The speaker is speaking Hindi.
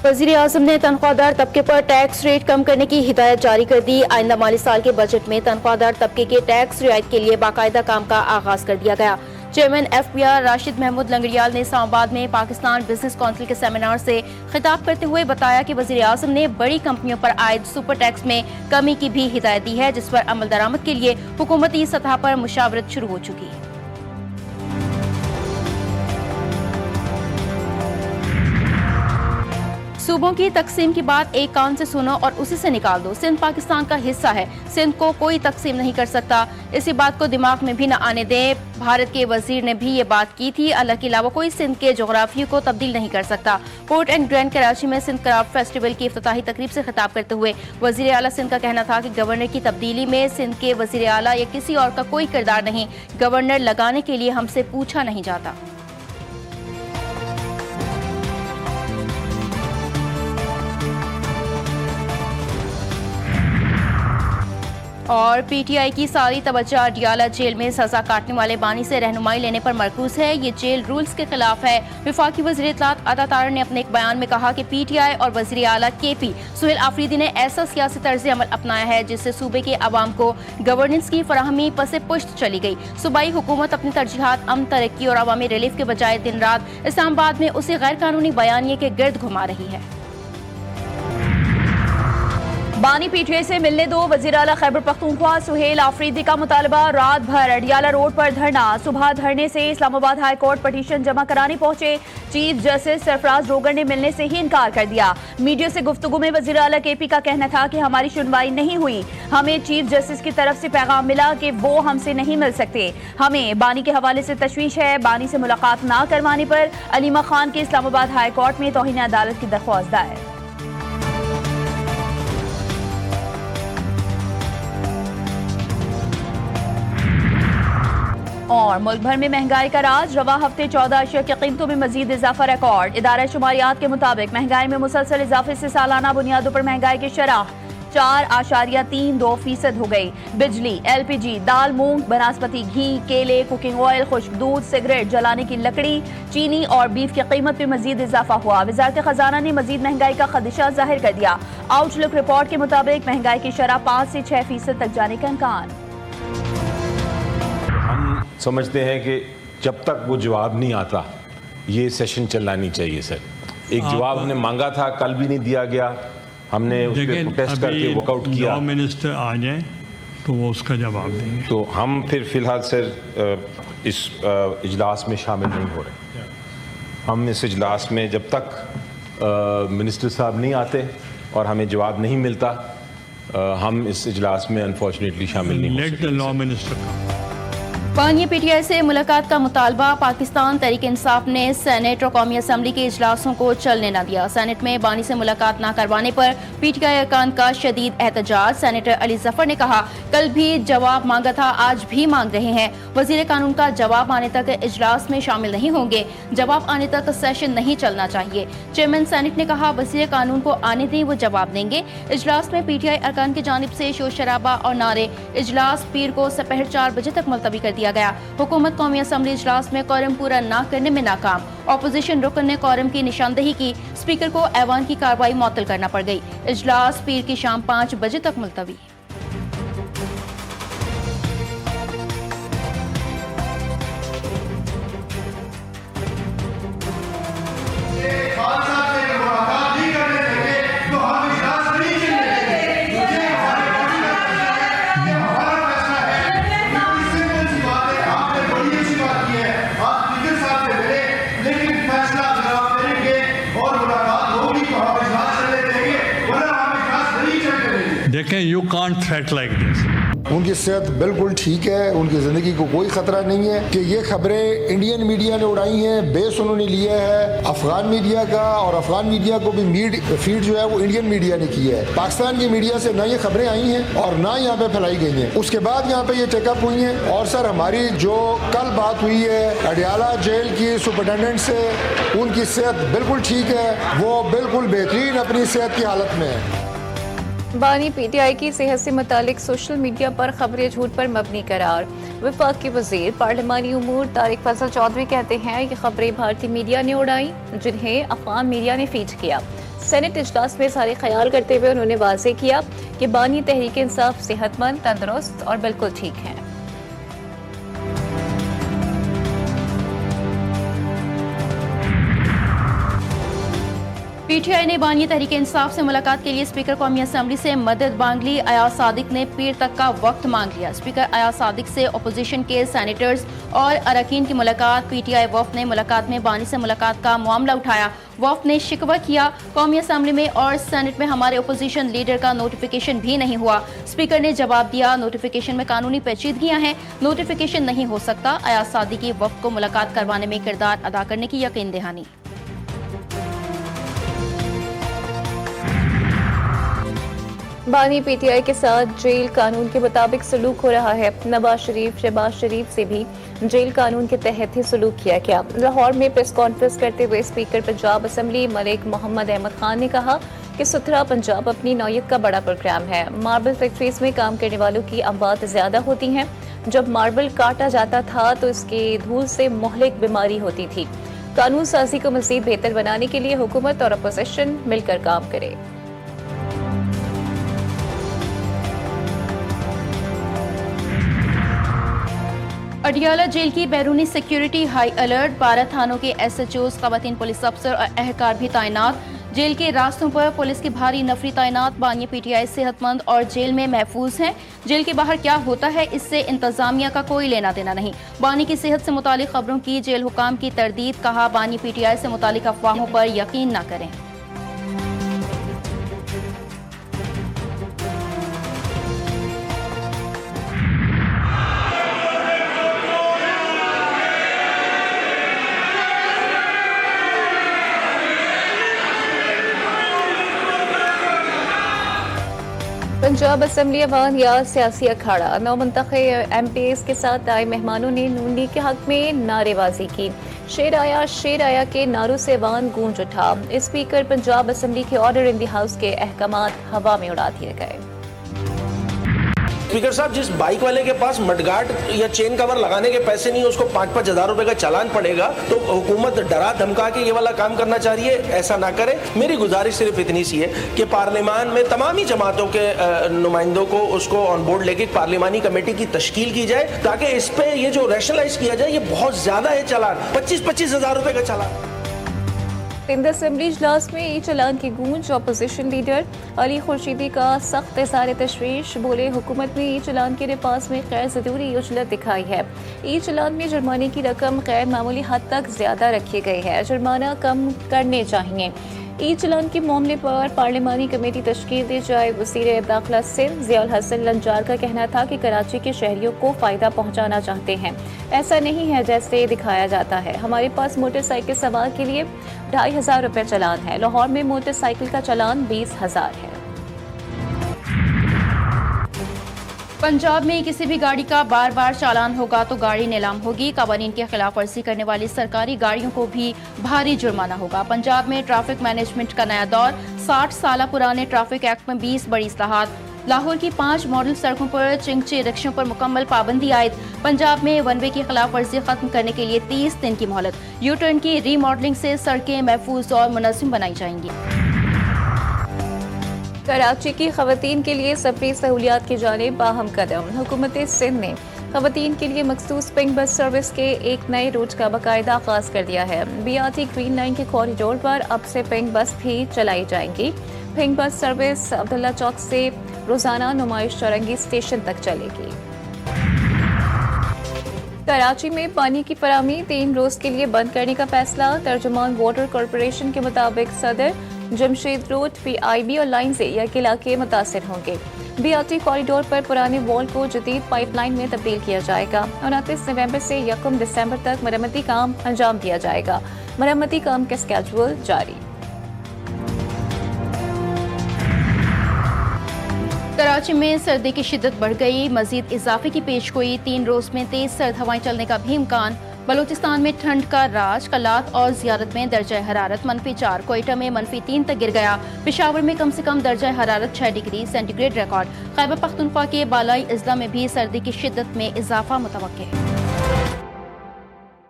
वज़ीर-ए-आज़म ने तनख्वाहदार तबके पर टैक्स रेट कम करने की हिदायत जारी कर दी। आइंदा माली साल के बजट में तनख्वाहदार तबके के टैक्स रियायत के लिए बाकायदा काम का आगाज कर दिया गया। चेयरमैन FPR राशिद महमूद लंगड़ियाल ने इस्लामाबाद में पाकिस्तान बिजनेस काउंसिल के सेमिनार से खिताब करते हुए बताया कि वज़ीर-ए-आज़म ने बड़ी कंपनियों पर आयद सुपर टैक्स में कमी की भी हिदायत दी है, जिस पर अमल दरामद के लिए हुकूमती सतह पर मुशावरत शुरू हो चुकी है। सूबों की तकसीम की बात एक कान से सुनो और उसी से निकाल दो। सिंध पाकिस्तान का हिस्सा है, सिंध को कोई तकसीम नहीं कर सकता। इसी बात को दिमाग में भी न आने दें। भारत के वजीर ने भी ये बात की थी। अल्लाह के अलावा कोई सिंध के जोग्राफिया को तब्दील नहीं कर सकता। पोर्ट एंड ग्रैंड कराची में सिंध क्राफ्ट फेस्टिवल की इफ्तिताही तकरीब से खिताब करते हुए वजीर आला सिंध का कहना था कि गवर्नर की तब्दीली में सिंध के वजीर आला या किसी और का कोई किरदार नहीं। गवर्नर लगाने के लिए हमसे पूछा नहीं जाता। और PTI की सारी तवज्जो अडियाला जेल में सजा काटने वाले बानी से रहनुमाई लेने पर मरकूज है। ये जेल रूल्स के खिलाफ है। वफाकी वज़ीर इत्तलात अता तारर ने अपने एक बयान में कहा कि PTI और वज़ीर आला KP सुहेल आफरीदी ने ऐसा सियासी तर्ज अमल अपनाया है जिससे सूबे के अवाम को गवर्नेंस की फराहमी पसे पुश्त चली गई। सूबाई हुकूमत अपनी तरजीहात अमन, तरक्की और अवामी रिलीफ के बजाय दिन रात इस्लामाबाद में उसी गैर कानूनी बयानिए के गिर्द घुमा रही है। बानी PTI से मिलने दो। वज़ीर आला खैबर पख्तूनख्वा सुहेल आफरीदी का मुतालबा। रात भर अडियाला रोड पर धरना। सुबह धरने से इस्लामाबाद हाई कोर्ट पटिशन जमा कराने पहुंचे। चीफ जस्टिस सरफराज रोगर ने मिलने से ही इनकार कर दिया। मीडिया से गुफ्तगू में वज़ीर आला KP का कहना था कि हमारी सुनवाई नहीं हुई। हमें चीफ जस्टिस की तरफ से पैगाम मिला कि वो हमसे नहीं मिल सकते। हमें बानी के हवाले से तशवीश है। बानी से मुलाकात ना करवाने पर अलीमा खान के इस्लामाबाद हाई कोर्ट में तौहीन अदालत की दरख्वास्त दायर। और मुल्क भर में महंगाई का राज। रवा हफ्ते 14 अशिया की कीमतों में मजीद इजाफा रिकॉर्ड। इदारा शुमारियात के मुताबिक महंगाई में मुसलसल इजाफे से सालाना बुनियादों पर महंगाई की शरह 4.32% हो गई। बिजली, LPG, दाल, मूंग, बनस्पति घी, केले, कुकिंग ऑयल, खुश्क दूध, सिगरेट जलाने की लकड़ी, चीनी और बीफ की कीमत में मजीद इजाफा हुआ। वजारत खजाना ने मजीद महंगाई का खदशा जाहिर कर दिया। आउटलुक रिपोर्ट के मुताबिक महंगाई की शरह 5 से 6% तक जाने का इम्कान। समझते हैं कि जब तक वो जवाब नहीं आता ये सेशन चलना नहीं चाहिए। सर, एक जवाब हमने मांगा था, कल भी नहीं दिया गया। हमने उस पर प्रोटेस्ट करके वॉकआउट किया। मिनिस्टर आ जाए तो वो उसका जवाब देंगे। तो हम फिर फिलहाल सर इस इजलास में शामिल नहीं हो रहे। हम इस इजलास में जब तक मिनिस्टर साहब नहीं आते और हमें जवाब नहीं मिलता, हम इस इजलास में अनफॉर्चुनेटली शामिल नहीं हो सकते। लॉ मिनिस्टर बानी PTI से मुलाकात का मुतालबा। पाकिस्तान तहरीक इंसाफ ने सेनेट और कौमी असम्बली के इजलासों को चलने न दिया। सेनेट में बानी से मुलाकात न करवाने पर PTI अरकान का शदीद एहतजाज। सेनेटर अली जफर ने कहा, कल भी जवाब मांगा था, आज भी मांग रहे हैं। वजीर कानून का जवाब आने तक इजलास में शामिल नहीं होंगे। जवाब आने तक सेशन नहीं चलना चाहिए। चेयरमैन सेनेट ने कहा, वजीर कानून को आने दें, वो जवाब देंगे। इजलास में PTI अरकान की जानिब से शोर शराबा और नारे। इजलास पीर को दोपहर 4 बजे तक मुलतवी कर दिया गया। हुकूमत कौमी असम्बली इजलास में कोरम पूरा न करने में नाकाम। ऑपोजिशन रुकन ने कोरम की निशानदेही की। स्पीकर को ऐवान की कार्रवाई मुअत्तल करना पड़ गई। इजलास पीर की शाम 5 बजे तक मुलतवी। देखें, you can't threat like this. उनकी सेहत बिल्कुल ठीक है, उनकी ज़िंदगी को कोई ख़तरा नहीं है। कि ये खबरें इंडियन मीडिया ने उड़ाई हैं, बेस उन्होंने लिया है अफगान मीडिया का, और अफगान मीडिया को भी फीड जो है वो इंडियन मीडिया ने की है। पाकिस्तान की मीडिया से ना ये खबरें आई हैं और ना यहाँ पे फैलाई गई हैं। उसके बाद यहाँ पे ये टेकअप हुई हैं। और सर, हमारी जो कल बात हुई है अडियाला जेल की सुपरिटेंडेंट से, उनकी सेहत बिल्कुल ठीक है, वो बिल्कुल बेहतरीन अपनी सेहत की हालत में है। बानी PTI की सेहत से मुतालिक सोशल मीडिया पर खबरें झूठ पर मबनी करार। वफाक के वजीर पार्लिमानी उमूर तारिक फजल चौधरी कहते हैं कि खबरें भारतीय मीडिया ने उड़ाई, जिन्हें अफगान मीडिया ने फीड किया। सेनेट इजलास में सारे ख्याल करते हुए उन्होंने वाज़ेह किया कि बानी तहरीक इंसाफ सेहतमंद, तंदुरुस्त और बिल्कुल ठीक हैं। पीटीआई ने बानी तहरीक इंसाफ से मुलाकात के लिए स्पीकर कौमी असम्बली से मदद मांग ली। अयाज सादिक ने पीर तक का वक्त मांग लिया। स्पीकर अयाज सादिक से अपोजिशन के सैनेटर्स और अरकान की मुलाकात। पीटीआई वफ़द ने मुलाकात में बानी से मुलाकात का मामला उठाया। वफ़द ने शिकवा किया, कौमी असम्बली में और सेनेट में हमारे अपोजिशन लीडर का नोटिफिकेशन भी नहीं हुआ। स्पीकर ने जवाब दिया, नोटिफिकेशन में कानूनी पेचीदगियां हैं, नोटिफिकेशन नहीं हो सकता। अयाज सादिक की वफ़द को मुलाकात करवाने में किरदार अदा करने की यकीन दहानी। बानी पीटीआई के साथ जेल कानून के मुताबिक सलूक हो रहा है। नवाज शरीफ, शहबाज शरीफ से भी जेल कानून के तहत ही सलूक किया गया। लाहौर में प्रेस कॉन्फ्रेंस करते हुए स्पीकर पंजाब असम्बली मलिक मोहम्मद अहमद खान ने कहा कि सुथरा पंजाब अपनी नौयत का बड़ा प्रोग्राम है। मार्बल फैक्ट्रीज में काम करने वालों की अमवात ज्यादा होती हैं। जब मार्बल काटा जाता था तो इसके धूल से मुहलिक बीमारी होती थी। कानून साजी को मजीद बेहतर बनाने के लिए हुकूमत और अपोजिशन मिलकर काम करे। अडियाला जेल की बैरूनी सिक्योरिटी हाई अलर्ट। 12 थानों के SHOs, खवातीन पुलिस अफसर और अहलकार भी तैनात। जेल के रास्तों पर पुलिस की भारी नफरी तैनात। बानी पीटीआई सेहतमंद और जेल में महफूज हैं। जेल के बाहर क्या होता है इससे इंतजामिया का कोई लेना देना नहीं। बानी की सेहत से मुतालिक खबरों की जेल हुकाम की तरदीद। कहा, बानी पीटीआई से मुतालिक अफवाहों पर यकीन न करें। पंजाब असम्बली अवान या सियासी अखाड़ा। नौ मुंतखब MPs के साथ आए मेहमानों ने नून लीग के हक में नारेबाजी की। शेर आया के नारों से अवान गूंज उठा। स्पीकर पंजाब असम्बली के ऑर्डर इन दी हाउस के अहकामात हवा में उड़ा दिए गए। स्पीकर साहब, जिस बाइक वाले के पास मडगार्ड या चेन कवर लगाने के पैसे नहीं है उसको 5-5 हजार रुपए का चालान पड़ेगा, तो हुकूमत डरा धमका के ये वाला काम करना चाह रही है। ऐसा ना करे। मेरी गुजारिश सिर्फ इतनी सी है कि पार्लियामान में तमाम ही जमातों के नुमाइंदों को उसको ऑन बोर्ड लेके पार्लियामानी कमेटी की तश्कील की जाए, ताकि इस पे ये जो रैशनलाइज किया जाए। ये बहुत ज्यादा है चालान, 25-25 हजार रुपए का चालान। सिंध असम्बली इजलास में ई चलान की गूंज। अपोजिशन लीडर अली खुर्शीदी का सख्त इज़हार तशवीश। बोले, हुकूमत ने ई चलान के रिपास में गैर ज़रूरी उजलत दिखाई है। ई चलान में जुर्माने की रकम गैर मामूली हद तक ज्यादा रखी गई है। जुर्माना कम करने चाहिए। ई चलान के मामले पर पार्लियामानी कमेटी तश्कील दी जाए। वज़ीर दाखिला सिंध ज़ियाउल हसन लंजार का कहना था कि कराची के शहरियों को फ़ायदा पहुँचाना चाहते हैं। ऐसा नहीं है जैसे दिखाया जाता है। हमारे पास मोटरसाइकिल सवार के लिए 2500 रुपये चलान है। लाहौर में मोटरसाइकिल का चलान 20,000 है। पंजाब में किसी भी गाड़ी का बार बार चालान होगा तो गाड़ी नीलाम होगी। कवानीन की खिलाफ वर्जी करने वाली सरकारी गाड़ियों को भी भारी जुर्माना होगा। पंजाब में ट्रैफिक मैनेजमेंट का नया दौर। 60 साल पुराने ट्रैफिक एक्ट में 20 बड़ी इस्लाहात। लाहौर की 5 मॉडल सड़कों पर चिंगचे रिक्शों पर मुकम्मल पाबंदी आयद। पंजाब में वन वे की खिलाफ वर्जी खत्म करने के लिए 30 दिन की मोहलत। यू टर्न की रीमॉडलिंग से सड़कें महफूज और मुनज़्ज़म बनाई जाएंगी। कराची की खवातीन के लिए सफरी सहूलियात की जानिब बाहम कदम। हुकूमत सिंध ने खवातीन के लिए मखसूस पिंक बस सर्विस के एक नए रूट का बाकायदा आगाज कर दिया है। BRT ग्रीन लाइन के कॉरिडोर पर अब से पिंक बस भी चलाई जाएंगी। पिंक बस सर्विस अब्दुल्ला चौक से रोजाना नुमाइश चौरंगी स्टेशन तक चलेगी। कराची में पानी की फराहमी 3 रोज के लिए बंद करने का फैसला। तर्जुमान वाटर कॉरपोरेशन के मुताबिक सदर जमशेद रोड PIB और लाइन से यह इलाके मुतासिर होंगे। BRT कॉरिडोर पर पुराने वॉल को जदीद पाइपलाइन में तब्दील किया जाएगा। 29 नवंबर से 1 दिसंबर तक मरम्मती काम अंजाम दिया जाएगा। मरम्मती काम का स्केड्यूल जारी। कराची में सर्दी की शिद्दत बढ़ गई। मजीद इजाफे की पेशगोई। 3 रोज में तेज सर्द हवाएं चलने का भी इम्कान। बलूचिस्तान में ठंड का राज। कलात और ज़ियारत में दर्जा हरारत -4। कोयटा में -3 तक गिर गया। पेशावर में कम से कम दर्जा हरारत 6 degree centigrade record. Khyber Pakhtunkhwa के बालाई अजला में भी सर्दी की शिद्दत में इजाफा मुतवक्के है।